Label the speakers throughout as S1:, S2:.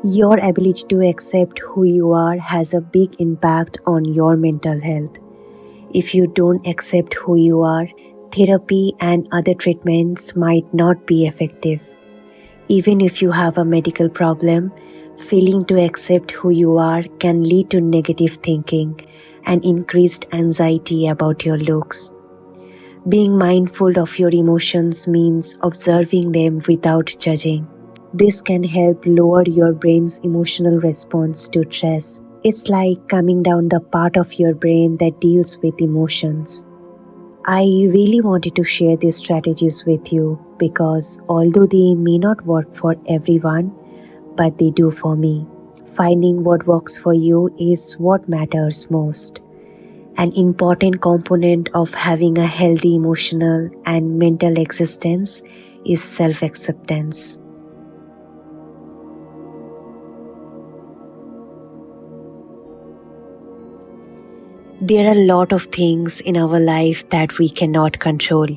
S1: Your ability to accept who you are has a big impact on your mental health. If you don't accept who you are, therapy and other treatments might not be effective. Even if you have a medical problem, failing to accept who you are can lead to negative thinking and increased anxiety about your looks. Being mindful of your emotions means observing them without judging. This can help lower your brain's emotional response to stress. It's like calming down the part of your brain that deals with emotions. I really wanted to share these strategies with you because although they may not work for everyone, but they do for me. Finding what works for you is what matters most. An important component of having a healthy emotional and mental existence is self-acceptance. There are a lot of things in our life that we cannot control,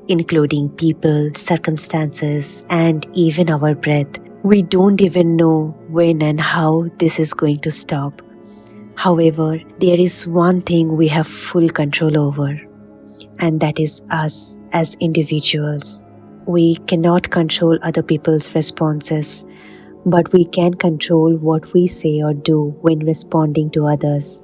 S1: including people, circumstances, and even our breath. We don't even know when and how this is going to stop. However, there is one thing we have full control over, and that is us as individuals. We cannot control other people's responses, but we can control what we say or do when responding to others.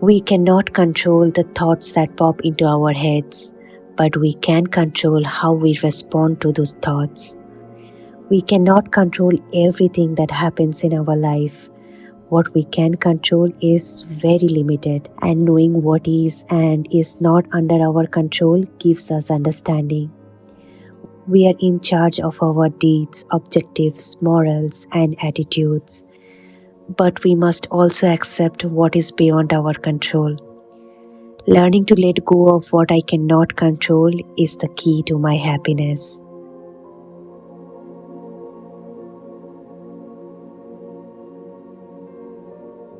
S1: We cannot control the thoughts that pop into our heads, but we can control how we respond to those thoughts. We cannot control everything that happens in our life. What we can control is very limited, and knowing what is and is not under our control gives us understanding. We are in charge of our deeds, objectives, morals, and attitudes. But we must also accept what is beyond our control. Learning to let go of what I cannot control is the key to my happiness.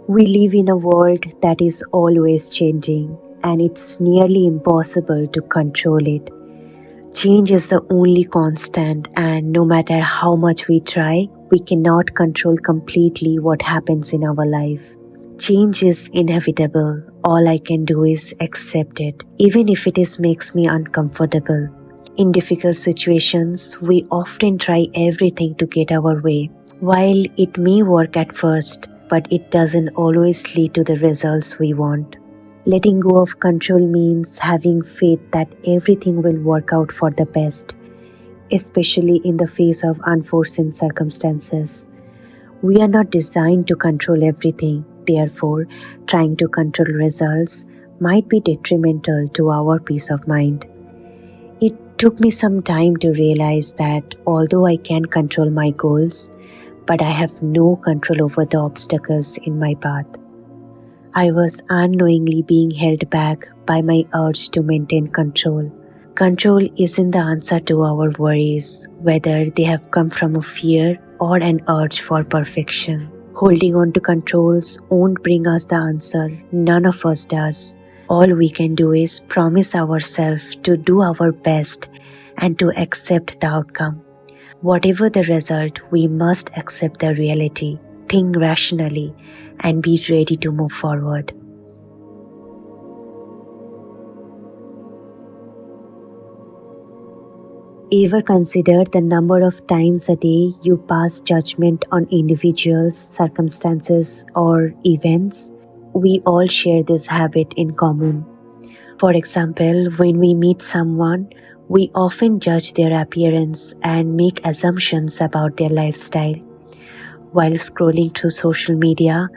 S1: We live in a world that is always changing, and it's nearly impossible to control it. Change is the only constant, and no matter how much we try, we cannot control completely what happens in our life. Change is inevitable. All I can do is accept it, even if makes me uncomfortable. In difficult situations, we often try everything to get our way. While it may work at first, but it doesn't always lead to the results we want. Letting go of control means having faith that everything will work out for the best, especially in the face of unforeseen circumstances. We are not designed to control everything, therefore, trying to control results might be detrimental to our peace of mind. It took me some time to realize that although I can control my goals, but I have no control over the obstacles in my path. I was unknowingly being held back by my urge to maintain control. Control isn't the answer to our worries, whether they have come from a fear or an urge for perfection. Holding on to controls won't bring us the answer. None of us does. All we can do is promise ourselves to do our best and to accept the outcome. Whatever the result, we must accept the reality, think rationally, and be ready to move forward. Ever consider the number of times a day you pass judgment on individuals, circumstances, or events? We all share this habit in common. For example, when we meet someone, we often judge their appearance and make assumptions about their lifestyle. While scrolling through social media,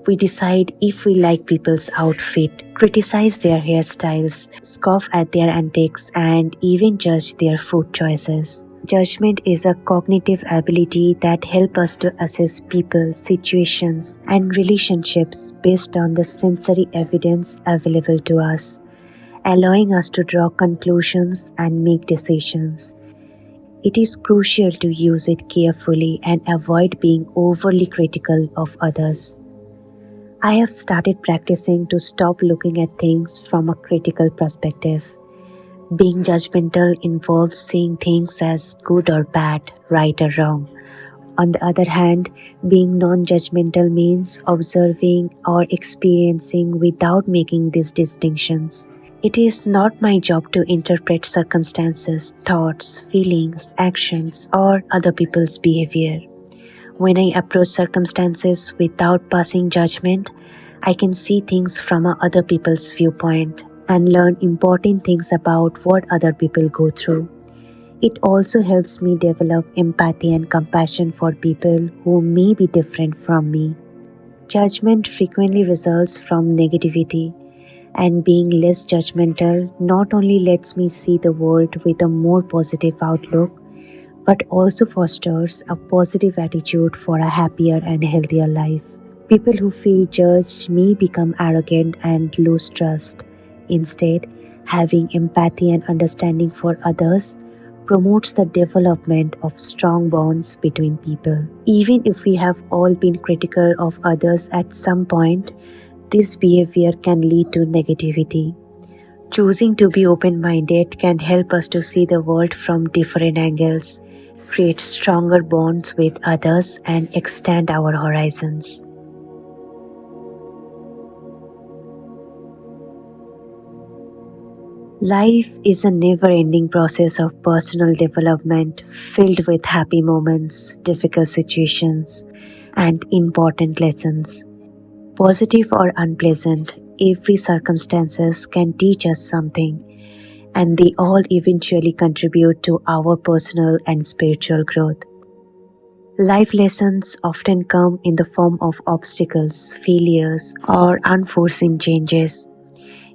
S1: we decide if we like people's outfit, criticize their hairstyles, scoff at their antics, and even judge their food choices. Judgment is a cognitive ability that helps us to assess people, situations, and relationships based on the sensory evidence available to us, allowing us to draw conclusions and make decisions. It is crucial to use it carefully and avoid being overly critical of others. I have started practicing to stop looking at things from a critical perspective. Being judgmental involves seeing things as good or bad, right or wrong, On the other hand, being non-judgmental means observing or experiencing without making these distinctions. It is not my job to interpret circumstances, thoughts, feelings, actions, or other people's behavior. When I approach circumstances without passing judgment, I can see things from other people's viewpoint and learn important things about what other people go through. It also helps me develop empathy and compassion for people who may be different from me. Judgment frequently results from negativity, and being less judgmental not only lets me see the world with a more positive outlook, but also fosters a positive attitude for a happier and healthier life. People who feel judged may become arrogant and lose trust. Instead, having empathy and understanding for others promotes the development of strong bonds between people. Even if we have all been critical of others at some point, this behavior can lead to negativity. Choosing to be open-minded can help us to see the world from different angles, create stronger bonds with others, and extend our horizons. Life is a never-ending process of personal development filled with happy moments, difficult situations, and important lessons. Positive or unpleasant, every circumstances can teach us something, and they all eventually contribute to our personal and spiritual growth. Life lessons often come in the form of obstacles, failures, or unforeseen changes.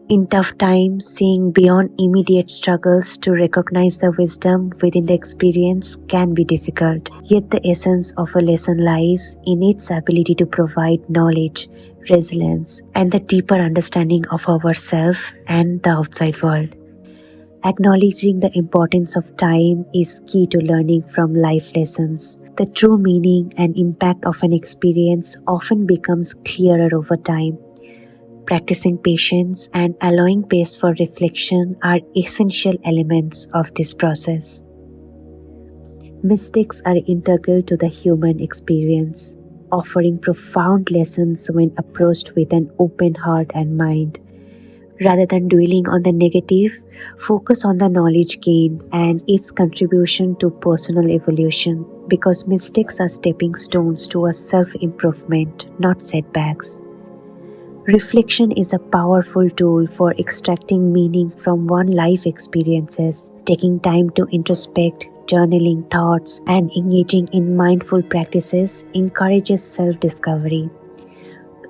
S1: In tough times, seeing beyond immediate struggles to recognize the wisdom within the experience can be difficult. Yet the essence of a lesson lies in its ability to provide knowledge, resilience, and the deeper understanding of ourselves and the outside world. Acknowledging the importance of time is key to learning from life lessons. The true meaning and impact of an experience often becomes clearer over time. Practicing patience and allowing space for reflection are essential elements of this process. Mistakes are integral to the human experience, offering profound lessons when approached with an open heart and mind. Rather than dwelling on the negative, focus on the knowledge gained and its contribution to personal evolution, because mistakes are stepping stones to a self-improvement, not setbacks. Reflection is a powerful tool for extracting meaning from one's life experiences. Taking time to introspect, journaling thoughts, and engaging in mindful practices encourages self-discovery.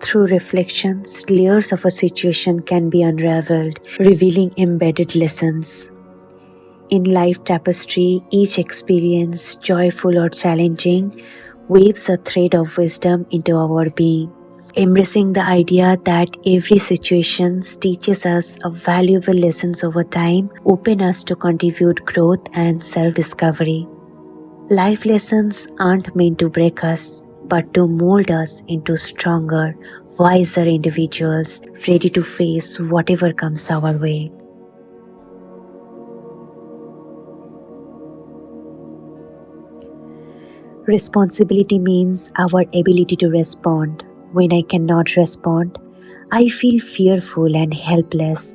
S1: Through reflections, layers of a situation can be unraveled, revealing embedded lessons. In life tapestry, each experience, joyful or challenging, weaves a thread of wisdom into our being. Embracing the idea that every situation teaches us a valuable lessons over time open us to contribute growth and self-discovery. Life lessons aren't meant to break us, but to mold us into stronger, wiser individuals ready to face whatever comes our way. Responsibility means our ability to respond. When I cannot respond, I feel fearful and helpless.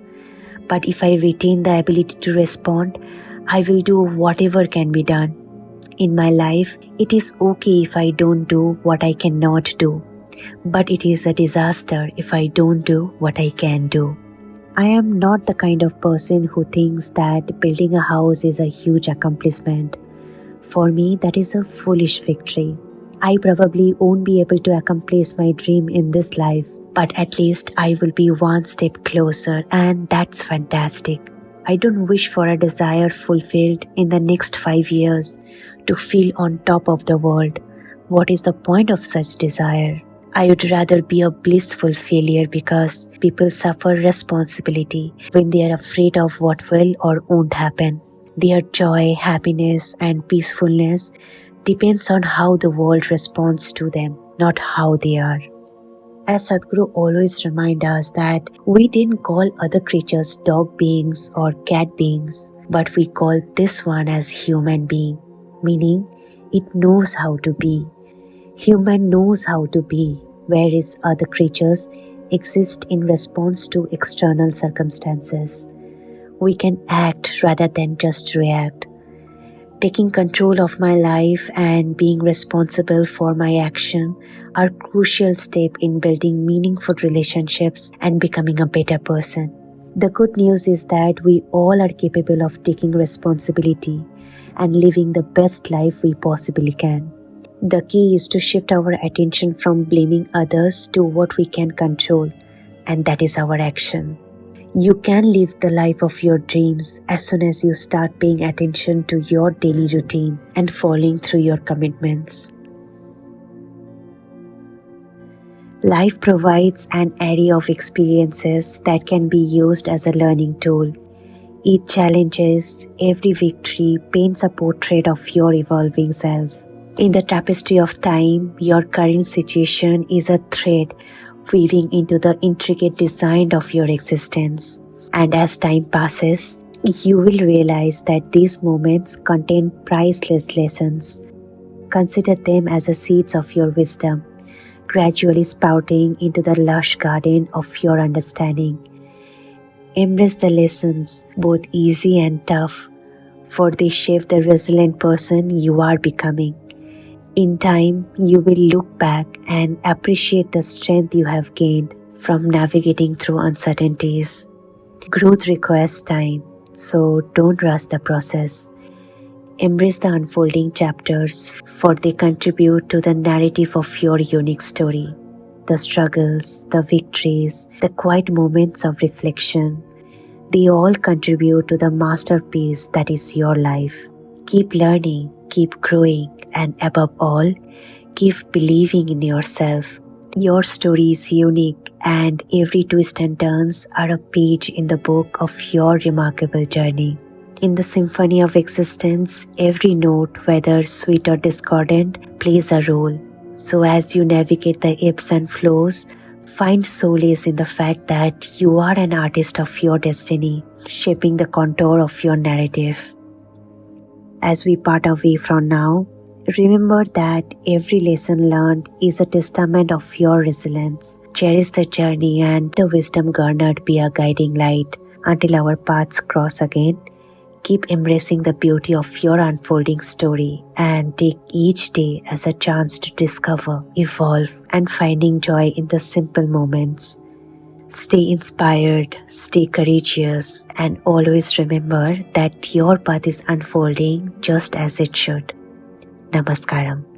S1: But if I retain the ability to respond, I will do whatever can be done. In my life, it is okay if I don't do what I cannot do, but it is a disaster if I don't do what I can do. I am not the kind of person who thinks that building a house is a huge accomplishment. For me, that is a foolish victory. I probably won't be able to accomplish my dream in this life, but at least I will be one step closer, and that's fantastic. I don't wish for a desire fulfilled in the next 5 years to feel on top of the world. What is the point of such desire? I would rather be a blissful failure, because people suffer responsibility when they are afraid of what will or won't happen. Their joy, happiness, and peacefulness depends on how the world responds to them, not how they are. As Sadhguru always reminds us that we didn't call other creatures dog beings or cat beings, but we call this one as human being, meaning It knows how to be. Human knows how to be, whereas other creatures exist in response to external circumstances. We can act rather than just react. Taking control of my life and being responsible for my action are crucial steps in building meaningful relationships and becoming a better person. The good news is that we all are capable of taking responsibility and living the best life we possibly can. The key is to shift our attention from blaming others to what we can control, and that is our action. You can live the life of your dreams as soon as you start paying attention to your daily routine and following through your commitments. Life provides an array of experiences that can be used as a learning tool. Each challenge, every victory paints a portrait of your evolving self. In the tapestry of time, your current situation is a thread weaving into the intricate design of your existence. And as time passes, you will realize that these moments contain priceless lessons. Consider them as the seeds of your wisdom, gradually sprouting into the lush garden of your understanding. Embrace the lessons, both easy and tough, for they shape the resilient person you are becoming. In time, you will look back and appreciate the strength you have gained from navigating through uncertainties. Growth requires time, so don't rush the process. Embrace the unfolding chapters, for they contribute to the narrative of your unique story. The struggles, the victories, the quiet moments of reflection, they all contribute to the masterpiece that is your life. Keep learning, keep growing, and above all, keep believing in yourself. Your story is unique, and every twist and turns are a page in the book of your remarkable journey. In the symphony of existence, every note, whether sweet or discordant, plays a role. So as you navigate the ebbs and flows, find solace in the fact that you are an artist of your destiny, shaping the contour of your narrative. As we part away from now, remember that every lesson learned is a testament of your resilience. Cherish the journey and the wisdom garnered be a guiding light. Until our paths cross again, keep embracing the beauty of your unfolding story and take each day as a chance to discover, evolve, and finding joy in the simple moments. Stay inspired, stay courageous, and always remember that your path is unfolding just as it should. Namaskaram.